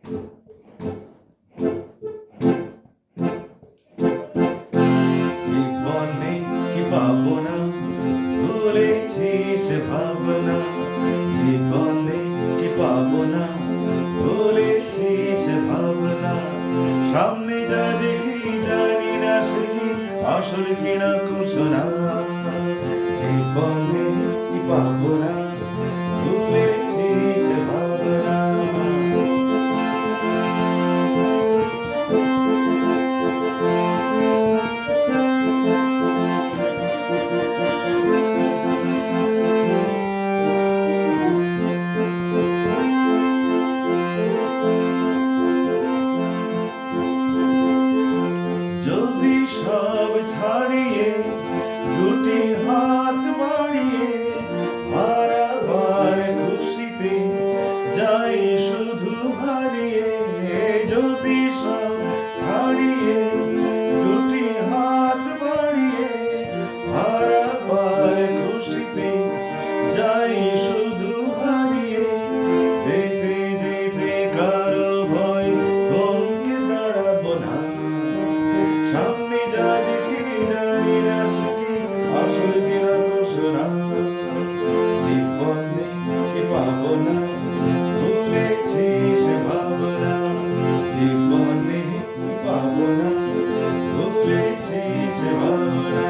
জীবনে কি পাবো না, ভুলেছিস ভাবনা। জীবনে কি পাবো না, ভুলেছিস ভাবনা। সামনে যা দেখি জানি না সে কি আসল কিনা কুসনা। জীবনে কি পাবো না, ভুলেছিস ভাবনা। যদি সব ছাড়িয়ে দুটি হাত বাড়িয়ে হারাবার খুশিতে যাই শুধু হারিয়ে। যদি সব ছাড়িয়ে দুটি হাত বাড়িয়ে হারাবার খুশিতে যাই শুধু হারিয়ে। যেতে যেতে কারো ভয় থমকে দাঁড়াবো না। সামনে যা দেখি জানি না সে কি আসল কিনা কুসনা। জীবনে কি পাবো না, ভুলেছিস ভাবনা। জীবনে কি পাবো না, ভুলেছিস ভাবনা।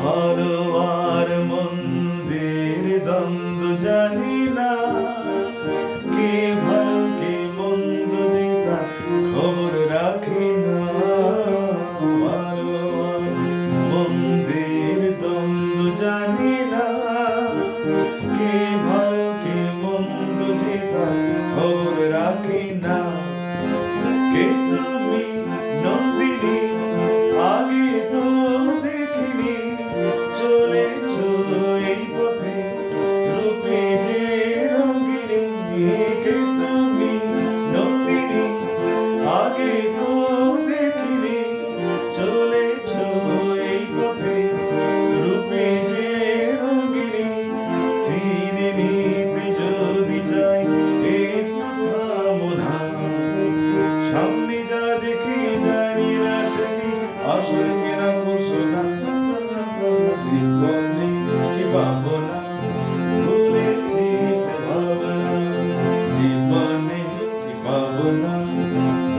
ভালো আর মন্দের দ্বন্দ্ব জানি না, কে ভালো কে মন্দ দিতা খবর রাখি না। ভালো আর মন্দের দ্বন্দ্ব জানি না, কে ভালো কে মন্দ দিতা খবর রাখি না। কে তুমি নন্দিনী, আগে তো দেখিনি, চলেছ এই পথে রূপে যে রঙিনী। কে তুমি নন্দিনী, আগে তো দেখিনি, চলেছ এই পথে রূপে যে রঙিনী। চিনে নিতে যদি চাই একটু থামো না। সামনে যা দেখি জানি না সে কি আসল কিনা কুসনা। জীবনে কি পাবো না, ভুলেছিস ভাবনা। জীবনে কি পাবো না,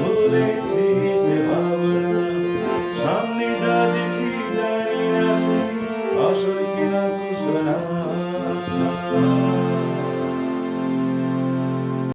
ভুলেছিস ভাবনা। সামনে যা দেখি জানি না সে কি আসল কিনা কুসনা।